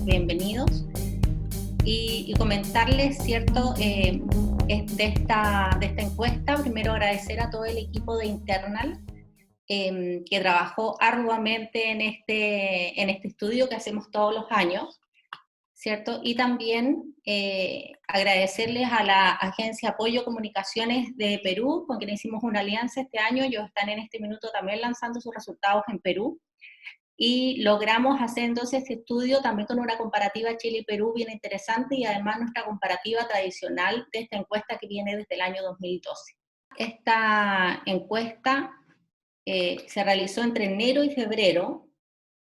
bienvenidos y comentarles, ¿cierto?, de esta encuesta. Primero agradecer a todo el equipo de Internal que trabajó arduamente en este estudio que hacemos todos los años, ¿cierto? Y también agradecerles a la Agencia Apoyo Comunicaciones de Perú, con quien hicimos una alianza este año. Ellos están en este minuto también lanzando sus resultados en Perú. Y logramos hacer entonces este estudio también con una comparativa Chile y Perú bien interesante, y además nuestra comparativa tradicional de esta encuesta que viene desde el año 2012. Esta encuesta se realizó entre enero y febrero,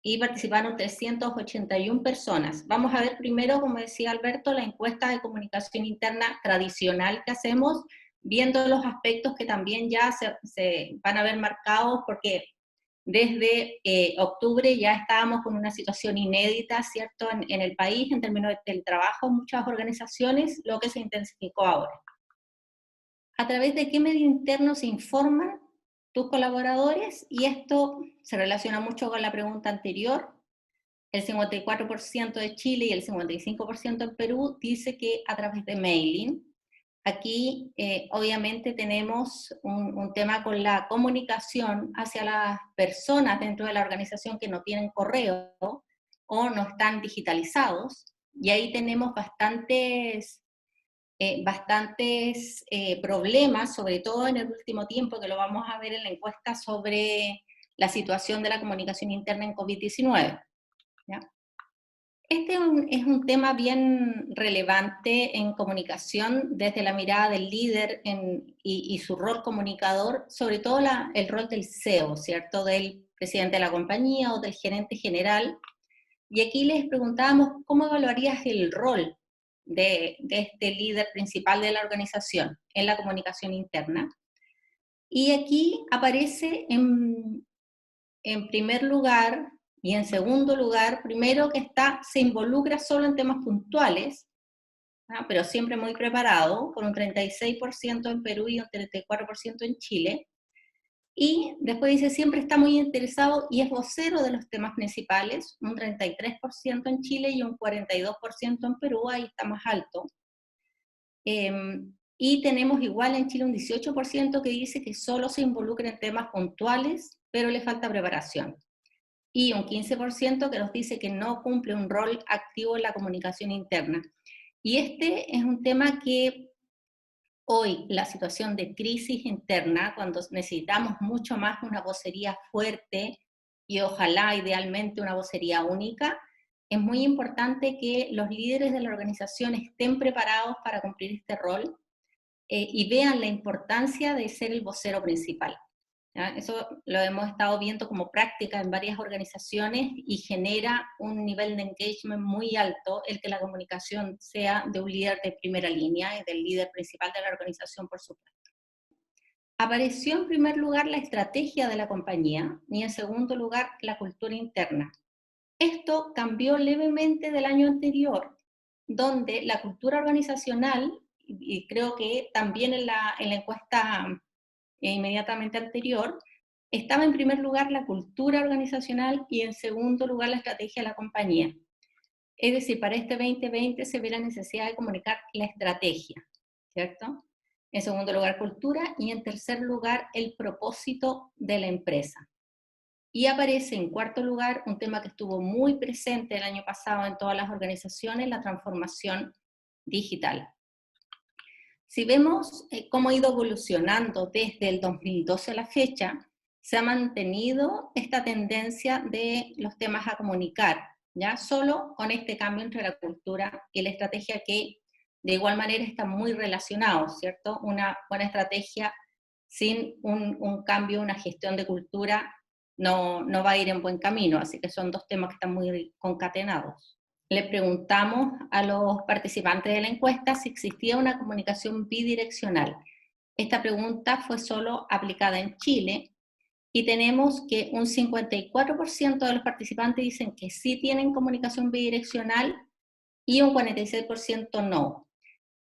y participaron 381 personas. Vamos a ver primero, como decía Alberto, la encuesta de comunicación interna tradicional que hacemos, viendo los aspectos que también ya se van a ver marcados, porque desde octubre ya estábamos con una situación inédita, ¿cierto?, en el país en términos del trabajo en muchas organizaciones, lo que se intensificó ahora. ¿A través de qué medio interno se informan tus colaboradores? Y esto se relaciona mucho con la pregunta anterior. El 54% de Chile y el 55% en Perú dice que a través de mailing. Aquí obviamente tenemos un tema con la comunicación hacia las personas dentro de la organización que no tienen correo o no están digitalizados, y ahí tenemos bastantes problemas, sobre todo en el último tiempo, que lo vamos a ver en la encuesta sobre la situación de la comunicación interna en COVID-19. ¿Ya? Este es un tema bien relevante en comunicación desde la mirada del líder y su rol comunicador, sobre todo el rol del CEO, ¿cierto?, del presidente de la compañía o del gerente general. Y aquí les preguntábamos, ¿cómo evaluarías el rol de este líder principal de la organización en la comunicación interna? Y aquí aparece en primer lugar y en segundo lugar, primero que se involucra solo en temas puntuales, pero siempre muy preparado, con un 36% en Perú y un 34% en Chile. Y después dice, siempre está muy interesado y es vocero de los temas principales, un 33% en Chile y un 42% en Perú, ahí está más alto. Y tenemos igual en Chile un 18% que dice que solo se involucra en temas puntuales, pero le falta preparación. Y un 15% que nos dice que no cumple un rol activo en la comunicación interna. Y este es un tema que hoy, la situación de crisis interna, cuando necesitamos mucho más una vocería fuerte y ojalá idealmente una vocería única, es muy importante que los líderes de la organización estén preparados para cumplir este rol y vean la importancia de ser el vocero principal. ¿Ya? Eso lo hemos estado viendo como práctica en varias organizaciones y genera un nivel de engagement muy alto el que la comunicación sea de un líder de primera línea y del líder principal de la organización, por supuesto. Apareció en primer lugar la estrategia de la compañía y en segundo lugar la cultura interna. Esto cambió levemente del año anterior, donde la cultura organizacional, y creo que también en la encuesta inmediatamente anterior, estaba en primer lugar la cultura organizacional y en segundo lugar la estrategia de la compañía. Es decir, para este 2020 se ve la necesidad de comunicar la estrategia, ¿cierto? En segundo lugar, cultura, y en tercer lugar, el propósito de la empresa. Y aparece en cuarto lugar un tema que estuvo muy presente el año pasado en todas las organizaciones, la transformación digital. Si vemos cómo ha ido evolucionando desde el 2012 a la fecha, se ha mantenido esta tendencia de los temas a comunicar, ¿ya? Solo con este cambio entre la cultura y la estrategia, que de igual manera están muy relacionados, ¿cierto? Una buena estrategia sin un cambio, una gestión de cultura, no va a ir en buen camino, así que son dos temas que están muy concatenados. Le preguntamos a los participantes de la encuesta si existía una comunicación bidireccional. Esta pregunta fue solo aplicada en Chile y tenemos que un 54% de los participantes dicen que sí tienen comunicación bidireccional y un 46% no.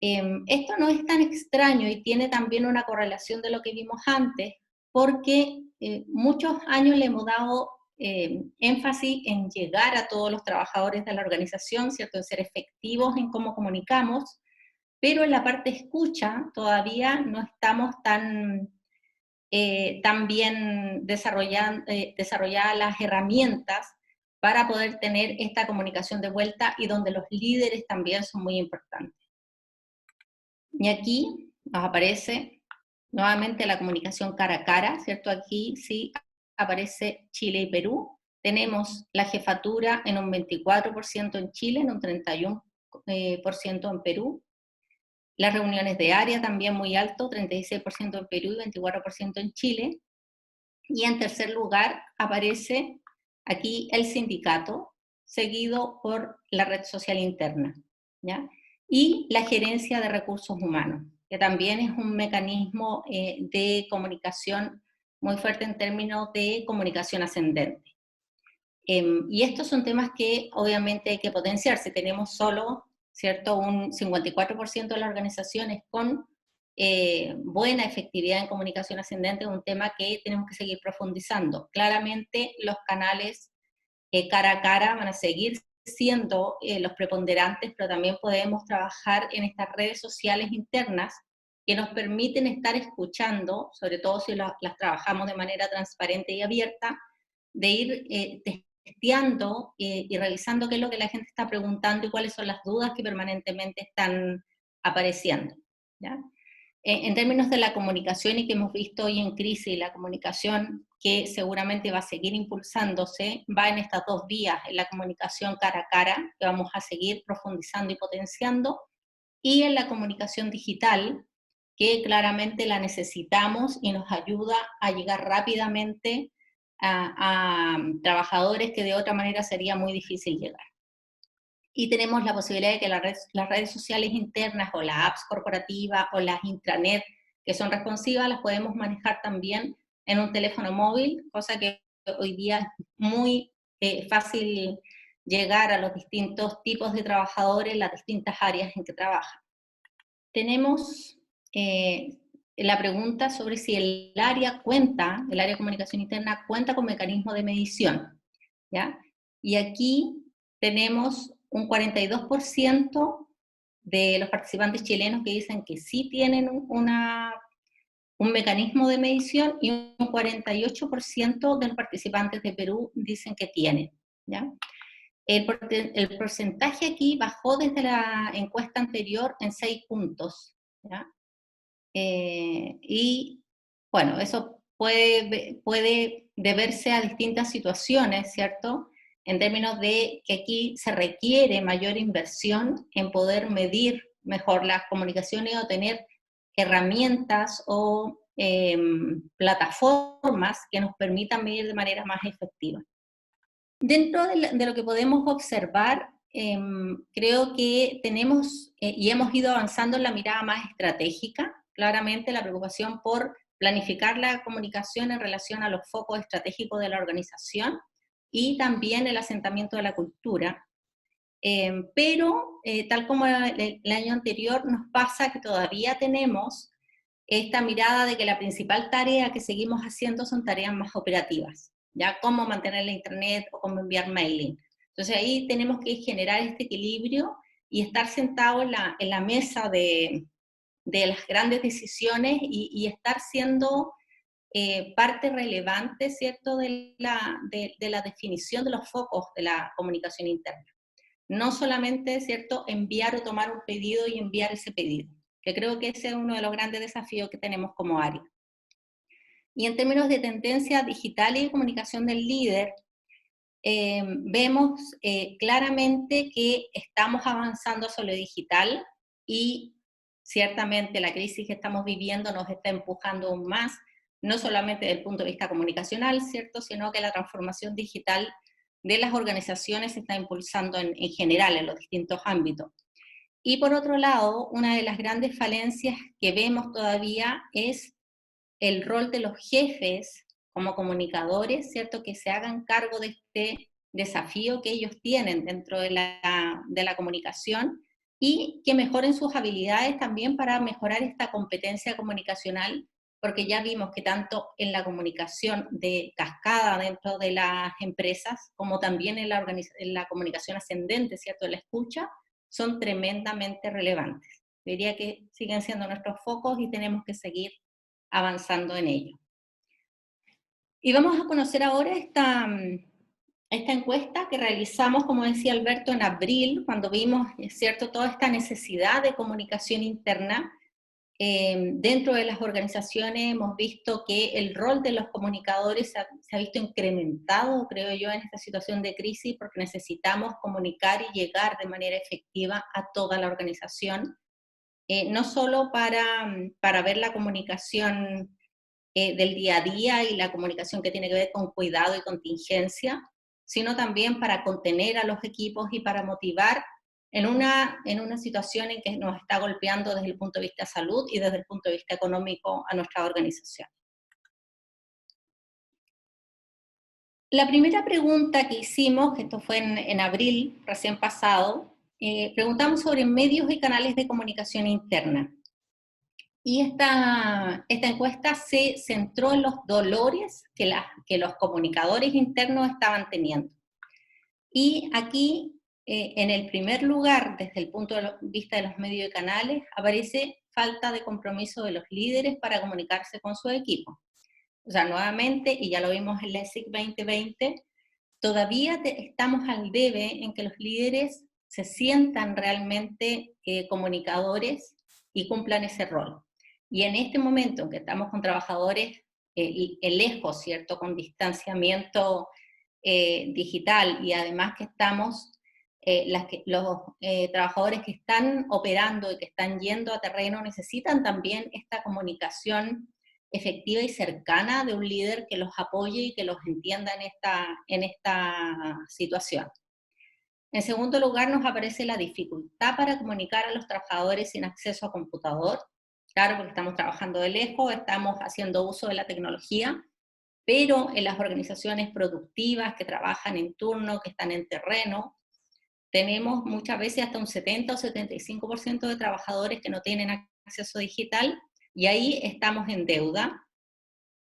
Esto no es tan extraño y tiene también una correlación de lo que vimos antes, porque muchos años le hemos dado énfasis en llegar a todos los trabajadores de la organización, ¿cierto? En ser efectivos en cómo comunicamos, pero en la parte escucha todavía no estamos tan bien desarrolladas las herramientas para poder tener esta comunicación de vuelta y donde los líderes también son muy importantes. Y aquí nos aparece nuevamente la comunicación cara a cara, ¿cierto? Aquí sí aparece Chile y Perú. Tenemos la jefatura en un 24% en Chile, en un 31% en Perú. Las reuniones de área también muy alto, 36% en Perú y 24% en Chile. Y en tercer lugar aparece aquí el sindicato, seguido por la red social interna, ¿ya? Y la gerencia de recursos humanos, que también es un mecanismo de comunicación muy fuerte en términos de comunicación ascendente. Y estos son temas que obviamente hay que potenciar. Si tenemos solo, ¿cierto?, un 54% de las organizaciones con buena efectividad en comunicación ascendente, es un tema que tenemos que seguir profundizando. Claramente los canales cara a cara van a seguir siendo los preponderantes, pero también podemos trabajar en estas redes sociales internas que nos permiten estar escuchando, sobre todo si las trabajamos de manera transparente y abierta, de ir testeando y revisando qué es lo que la gente está preguntando y cuáles son las dudas que permanentemente están apareciendo, ¿ya? En términos de la comunicación y que hemos visto hoy en crisis, la comunicación que seguramente va a seguir impulsándose, va en estas dos vías, en la comunicación cara a cara, que vamos a seguir profundizando y potenciando, y en la comunicación digital, que claramente la necesitamos y nos ayuda a llegar rápidamente a trabajadores que de otra manera sería muy difícil llegar. Y tenemos la posibilidad de que las redes sociales internas o las apps corporativas o las intranet que son responsivas las podemos manejar también en un teléfono móvil, cosa que hoy día es muy fácil llegar a los distintos tipos de trabajadores, las distintas áreas en que trabajan. Tenemos la pregunta sobre si el área de comunicación interna cuenta con mecanismos de medición, ¿ya? Y aquí tenemos un 42% de los participantes chilenos que dicen que sí tienen un mecanismo de medición y un 48% de los participantes de Perú dicen que tienen, ¿ya? El porcentaje aquí bajó desde la encuesta anterior en 6 puntos, ¿ya? Y bueno, eso puede deberse a distintas situaciones, ¿cierto? En términos de que aquí se requiere mayor inversión en poder medir mejor las comunicaciones o tener herramientas o plataformas que nos permitan medir de manera más efectiva. Dentro de lo que podemos observar, creo que tenemos y hemos ido avanzando en la mirada más estratégica, claramente la preocupación por planificar la comunicación en relación a los focos estratégicos de la organización y también el asentamiento de la cultura. Pero, tal como el año anterior, nos pasa que todavía tenemos esta mirada de que la principal tarea que seguimos haciendo son tareas más operativas, ¿ya? Cómo mantener la internet o cómo enviar mailing. Entonces ahí tenemos que generar este equilibrio y estar sentados en la mesa de las grandes decisiones y estar siendo parte relevante, ¿cierto?, de la definición de los focos de la comunicación interna. No solamente, ¿cierto?, enviar o tomar un pedido y enviar ese pedido, que creo que ese es uno de los grandes desafíos que tenemos como área. Y en términos de tendencia digital y de comunicación del líder, vemos claramente que estamos avanzando sobre lo digital y ciertamente la crisis que estamos viviendo nos está empujando aún más, no solamente desde el punto de vista comunicacional, ¿cierto?, sino que la transformación digital de las organizaciones se está impulsando en general en los distintos ámbitos. Y por otro lado, una de las grandes falencias que vemos todavía es el rol de los jefes como comunicadores, ¿cierto?, que se hagan cargo de este desafío que ellos tienen dentro de la comunicación y que mejoren sus habilidades también para mejorar esta competencia comunicacional porque ya vimos que tanto en la comunicación de cascada dentro de las empresas, como también en la comunicación ascendente, ¿cierto?, de la escucha, son tremendamente relevantes. Diría que siguen siendo nuestros focos y tenemos que seguir avanzando en ello. Y vamos a conocer ahora esta encuesta que realizamos, como decía Alberto, en abril, cuando vimos, ¿cierto?, toda esta necesidad de comunicación interna. Dentro de las organizaciones hemos visto que el rol de los comunicadores se ha visto incrementado, creo yo, en esta situación de crisis, porque necesitamos comunicar y llegar de manera efectiva a toda la organización, no solo para ver la comunicación del día a día y la comunicación que tiene que ver con cuidado y contingencia, sino también para contener a los equipos y para motivar en una situación en que nos está golpeando desde el punto de vista de salud y desde el punto de vista económico a nuestra organización. La primera pregunta que hicimos, que esto fue en abril recién pasado, preguntamos sobre medios y canales de comunicación interna. Y esta encuesta se centró en los dolores que los comunicadores internos estaban teniendo. Y aquí, en el primer lugar, desde el punto de vista de los medios y canales, aparece falta de compromiso de los líderes para comunicarse con su equipo. O sea, nuevamente, y ya lo vimos en la ESIC 2020, todavía estamos al debe en que los líderes se sientan realmente comunicadores y cumplan ese rol. Y en este momento en que estamos con trabajadores lejos, ¿cierto?, con distanciamiento digital, y además que estamos, los trabajadores que están operando y que están yendo a terreno necesitan también esta comunicación efectiva y cercana de un líder que los apoye y que los entienda en esta situación. En segundo lugar, nos aparece la dificultad para comunicar a los trabajadores sin acceso a computador. Claro, porque estamos trabajando de lejos, estamos haciendo uso de la tecnología, pero en las organizaciones productivas que trabajan en turno, que están en terreno, tenemos muchas veces hasta un 70 o 75% de trabajadores que no tienen acceso digital, y ahí estamos en deuda,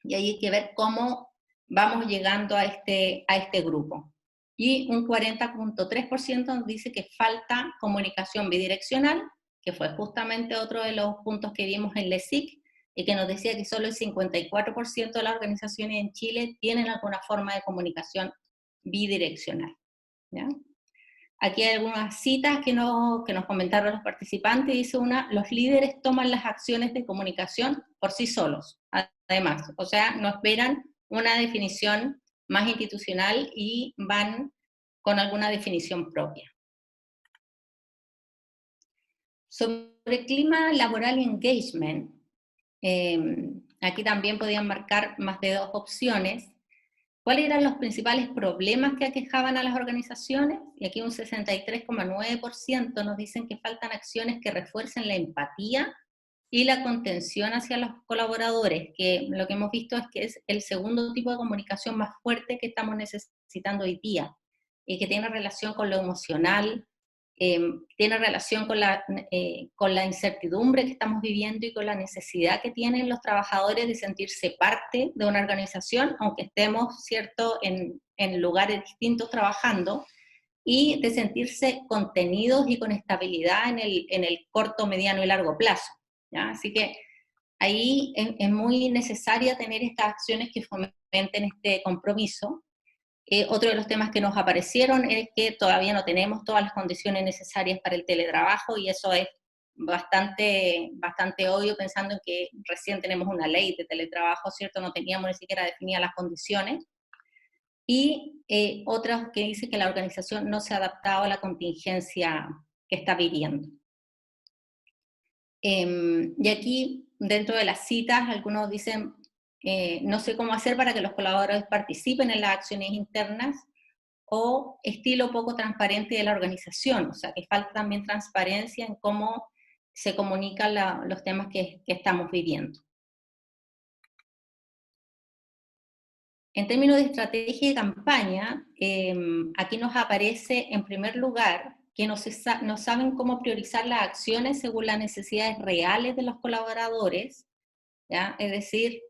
y ahí hay que ver cómo vamos llegando a este grupo. Y un 40.3% nos dice que falta comunicación bidireccional, que fue justamente otro de los puntos que vimos en LESIC, y que nos decía que solo el 54% de las organizaciones en Chile tienen alguna forma de comunicación bidireccional, ¿ya? Aquí hay algunas citas que nos comentaron los participantes. Dice una: los líderes toman las acciones de comunicación por sí solos, además. O sea, no esperan una definición más institucional y van con alguna definición propia. Sobre clima laboral y engagement, aquí también podían marcar más de 2 opciones. ¿Cuáles eran los principales problemas que aquejaban a las organizaciones? Y aquí un 63.9% nos dicen que faltan acciones que refuercen la empatía y la contención hacia los colaboradores, que lo que hemos visto es que es el segundo tipo de comunicación más fuerte que estamos necesitando hoy día, y que tiene relación con lo emocional, tiene relación con la incertidumbre que estamos viviendo y con la necesidad que tienen los trabajadores de sentirse parte de una organización, aunque estemos, ¿cierto?, en lugares distintos trabajando, y de sentirse contenidos y con estabilidad en el corto, mediano y largo plazo, ¿ya? Así que ahí es muy necesaria tener estas acciones que fomenten este compromiso. Otro de los temas que nos aparecieron es que todavía no tenemos todas las condiciones necesarias para el teletrabajo, y eso es bastante obvio, pensando en que recién tenemos una ley de teletrabajo, ¿cierto? No teníamos ni siquiera definidas las condiciones. Y otras que dice que la organización no se ha adaptado a la contingencia que está viviendo. Y aquí, dentro de las citas, algunos dicen: no sé cómo hacer para que los colaboradores participen en las acciones internas, o estilo poco transparente de la organización, o sea, que falta también transparencia en cómo se comunican los temas que estamos viviendo. En términos de estrategia y campaña, aquí nos aparece en primer lugar que no saben cómo priorizar las acciones según las necesidades reales de los colaboradores, ¿ya? Es decir,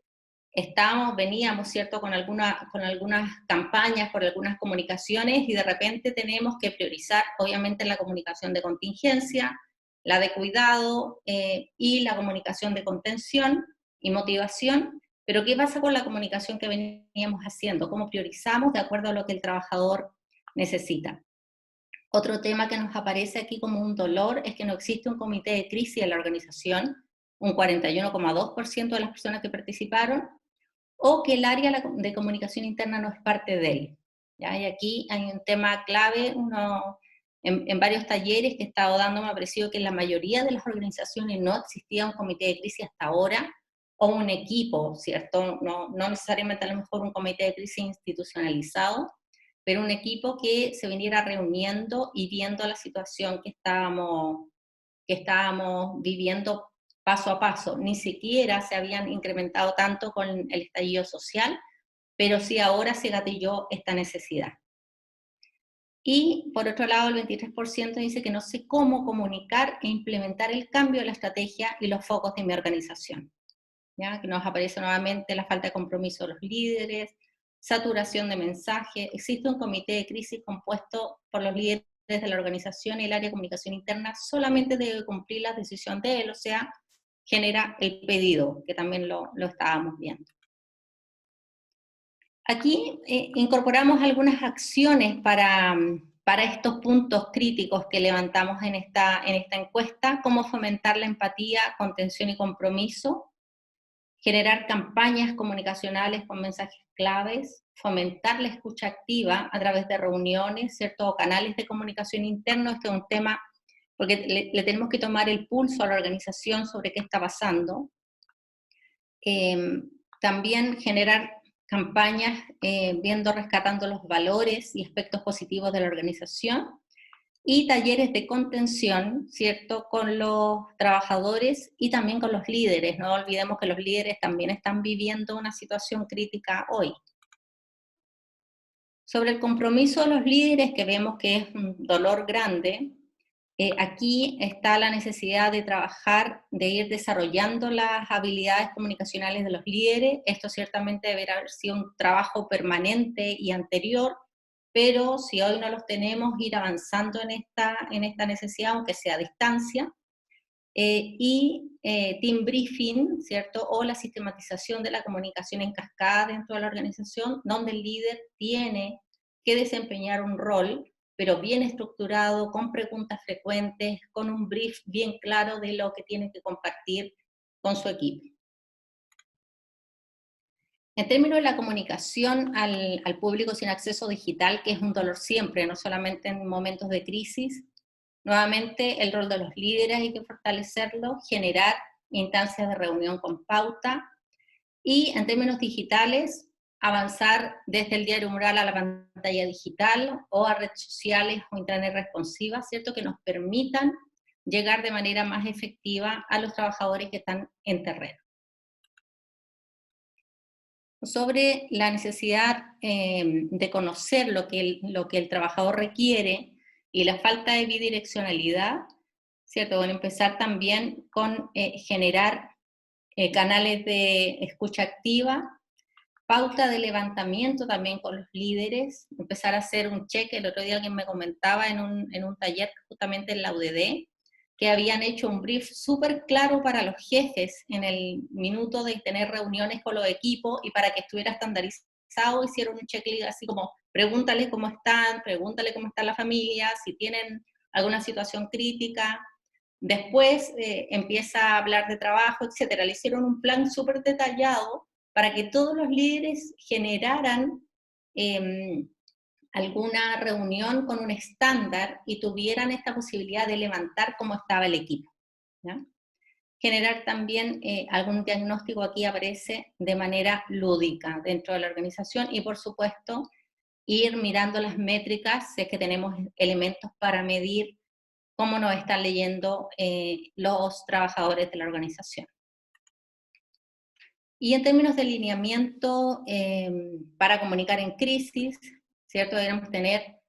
veníamos, ¿cierto?, con algunas campañas, con algunas comunicaciones, y de repente tenemos que priorizar, obviamente, la comunicación de contingencia, la de cuidado y la comunicación de contención y motivación. Pero ¿qué pasa con la comunicación que veníamos haciendo? ¿Cómo priorizamos de acuerdo a lo que el trabajador necesita? Otro tema que nos aparece aquí como un dolor es que no existe un comité de crisis en la organización, un 41,2% de las personas que participaron, o que el área de comunicación interna no es parte de él. ¿Ya? Y aquí hay un tema clave, en varios talleres que he estado dando me ha parecido que en la mayoría de las organizaciones no existía un comité de crisis hasta ahora, o un equipo, ¿cierto? No necesariamente a lo mejor un comité de crisis institucionalizado, pero un equipo que se viniera reuniendo y viendo la situación que estábamos viviendo paso a paso. Ni siquiera se habían incrementado tanto con el estallido social, pero sí ahora se gatilló esta necesidad. Y por otro lado, el 23% dice que no sé cómo comunicar e implementar el cambio de la estrategia y los focos de mi organización. ¿Ya? Que nos aparece nuevamente la falta de compromiso de los líderes, saturación de mensajes. Existe un comité de crisis compuesto por los líderes de la organización, y el área de comunicación interna solamente debe cumplir la decisión de él, o sea, genera el pedido, que también lo estábamos viendo. Aquí incorporamos algunas acciones para estos puntos críticos que levantamos en esta encuesta: cómo fomentar la empatía, contención y compromiso, generar campañas comunicacionales con mensajes claves, fomentar la escucha activa a través de reuniones, ¿cierto?, o canales de comunicación interno. Este es un tema porque le tenemos que tomar el pulso a la organización sobre qué está pasando. También generar campañas rescatando los valores y aspectos positivos de la organización, y talleres de contención, ¿cierto?, con los trabajadores y también con los líderes. No olvidemos que los líderes también están viviendo una situación crítica hoy. Sobre el compromiso de los líderes, que vemos que es un dolor grande, aquí está la necesidad de trabajar, de ir desarrollando las habilidades comunicacionales de los líderes. Esto ciertamente deberá haber sido un trabajo permanente y anterior, pero si hoy no los tenemos, ir avanzando en esta necesidad, aunque sea a distancia. Team briefing, ¿cierto?, o la sistematización de la comunicación en cascada dentro de la organización, donde el líder tiene que desempeñar un rol, pero bien estructurado, con preguntas frecuentes, con un brief bien claro de lo que tiene que compartir con su equipo. En términos de la comunicación al público sin acceso digital, que es un dolor siempre, no solamente en momentos de crisis, nuevamente el rol de los líderes hay que fortalecerlo, generar instancias de reunión con pauta, y en términos digitales, avanzar desde el diario mural a la pantalla digital o a redes sociales o intranet responsivas, ¿cierto?, que nos permitan llegar de manera más efectiva a los trabajadores que están en terreno. Sobre la necesidad de conocer lo que el trabajador requiere y la falta de bidireccionalidad, ¿cierto? Bueno, empezar también con generar canales de escucha activa, pauta de levantamiento también con los líderes, empezar a hacer un check. El otro día alguien me comentaba en un taller justamente en la UDD, que habían hecho un brief súper claro para los jefes en el minuto de tener reuniones con los equipos, y para que estuviera estandarizado hicieron un checklist así como: pregúntale cómo están, pregúntale cómo está la familia, si tienen alguna situación crítica. Después empieza a hablar de trabajo, etcétera. Le hicieron un plan súper detallado para que todos los líderes generaran alguna reunión con un estándar y tuvieran esta posibilidad de levantar cómo estaba el equipo, ¿ya? Generar también algún diagnóstico, aquí aparece, de manera lúdica dentro de la organización, y por supuesto ir mirando las métricas, si es que tenemos elementos para medir cómo nos están leyendo los trabajadores de la organización. Y en términos de lineamiento para comunicar en crisis, ¿cierto? Debemos tener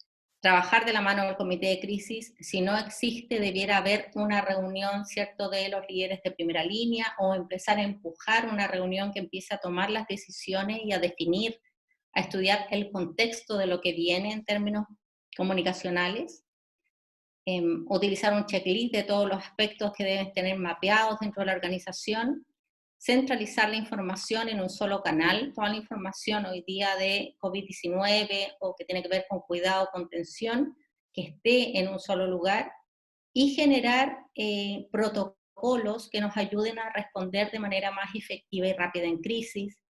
trabajar de la mano del comité de crisis. Si no existe, debiera haber una reunión, ¿cierto?, de los líderes de primera línea, o empezar a empujar una reunión que empiece a tomar las decisiones y a definir, a estudiar el contexto de lo que viene en términos comunicacionales. Utilizar un checklist de todos los aspectos que deben tener mapeados dentro de la organización, centralizar la información en un solo canal, toda la información hoy día de COVID-19 o que tiene que ver con cuidado, contención, que esté en un solo lugar, y generar protocolos que nos ayuden a responder de manera más efectiva y rápida en crisis,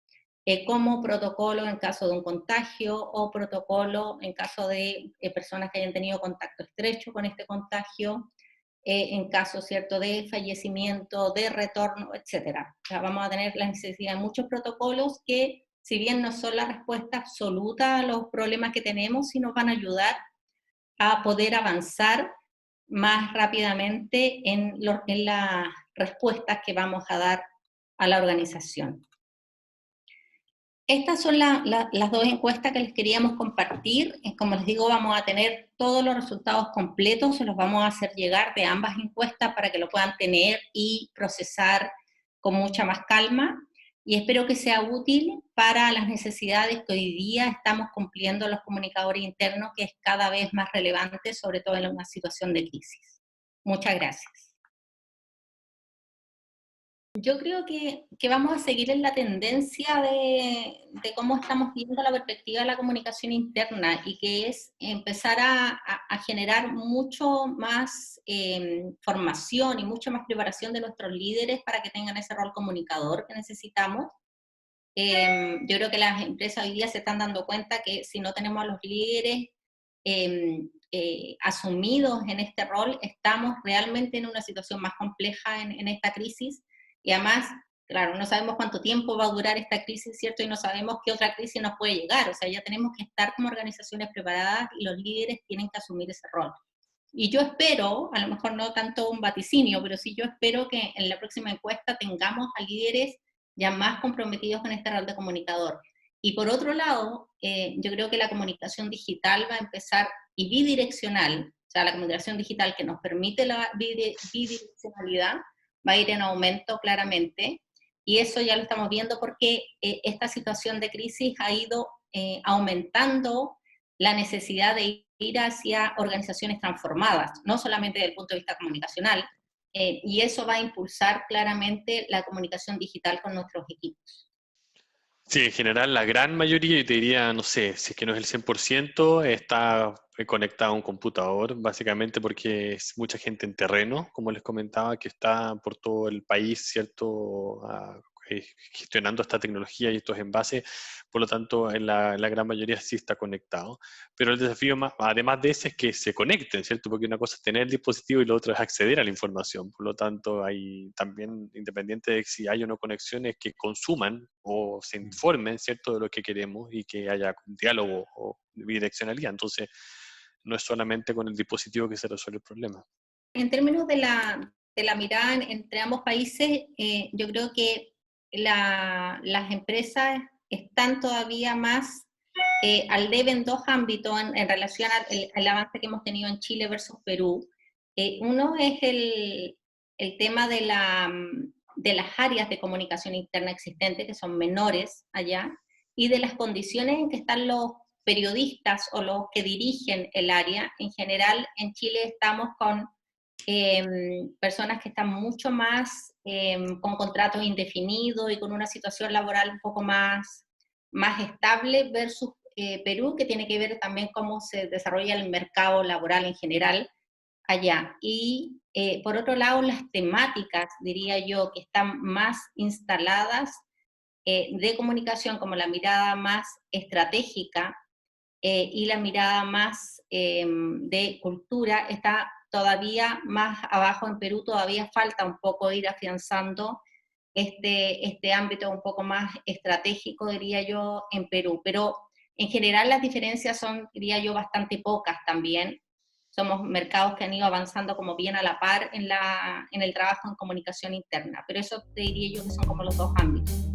como protocolo en caso de un contagio o protocolo en caso de personas que hayan tenido contacto estrecho con este contagio, en caso, ¿cierto?, de fallecimiento, de retorno, etcétera. O sea, vamos a tener la necesidad de muchos protocolos que, si bien no son la respuesta absoluta a los problemas que tenemos, sí nos van a ayudar a poder avanzar más rápidamente en las respuestas que vamos a dar a la organización. Estas son las dos encuestas que les queríamos compartir. Como les digo, vamos a tener todos los resultados completos, se los vamos a hacer llegar de ambas encuestas para que lo puedan tener y procesar con mucha más calma. Y espero que sea útil para las necesidades que hoy día estamos cumpliendo los comunicadores internos, que es cada vez más relevante, sobre todo en una situación de crisis. Muchas gracias. Yo creo que vamos a seguir en la tendencia de cómo estamos viendo la perspectiva de la comunicación interna, y que es empezar a generar mucho más formación y mucha más preparación de nuestros líderes para que tengan ese rol comunicador que necesitamos. Yo creo que las empresas hoy día se están dando cuenta que si no tenemos a los líderes asumidos en este rol, estamos realmente en una situación más compleja en esta crisis. Y además, claro, no sabemos cuánto tiempo va a durar esta crisis, ¿cierto? Y no sabemos qué otra crisis nos puede llegar. O sea, ya tenemos que estar como organizaciones preparadas, y los líderes tienen que asumir ese rol. Y yo espero, a lo mejor no tanto un vaticinio, pero sí yo espero que en la próxima encuesta tengamos a líderes ya más comprometidos con este rol de comunicador. Y por otro lado, yo creo que la comunicación digital va a empezar, y bidireccional, o sea, la comunicación digital que nos permite la bidireccionalidad, va a ir en aumento claramente, y eso ya lo estamos viendo porque esta situación de crisis ha ido aumentando la necesidad de ir hacia organizaciones transformadas, no solamente desde el punto de vista comunicacional, y eso va a impulsar claramente la comunicación digital con nuestros equipos. Sí, en general la gran mayoría, yo te diría, no sé, si es que no es el 100%, está conectado a un computador, básicamente porque es mucha gente en terreno, como les comentaba, que está por todo el país, ¿cierto? Gestionando esta tecnología y estos envases, por lo tanto, en la gran mayoría sí está conectado. Pero el desafío, además de ese, es que se conecten, ¿cierto? Porque una cosa es tener el dispositivo y lo otro es acceder a la información. Por lo tanto, hay también, independiente de si hay o no conexiones, que consuman o se informen, ¿cierto?, de lo que queremos, y que haya diálogo o bidireccionalidad. Entonces, no es solamente con el dispositivo que se resuelve el problema. En términos de la mirada entre ambos países, yo creo que las empresas están todavía más al debe en dos ámbitos en relación al avance que hemos tenido en Chile versus Perú. Uno es el tema de las áreas de comunicación interna existentes, que son menores allá, y de las condiciones en que están los periodistas o los que dirigen el área. En general, en Chile estamos con personas que están mucho más con contratos indefinidos y con una situación laboral un poco más estable, versus Perú, que tiene que ver también cómo se desarrolla el mercado laboral en general allá. Y por otro lado, las temáticas, diría yo, que están más instaladas de comunicación, como la mirada más estratégica y la mirada más de cultura, está todavía más abajo en Perú. Todavía falta un poco ir afianzando este ámbito un poco más estratégico, diría yo, en Perú. Pero en general las diferencias son, diría yo, bastante pocas también. Somos mercados que han ido avanzando como bien a la par en el trabajo en comunicación interna. Pero eso te diría yo que son como los dos ámbitos.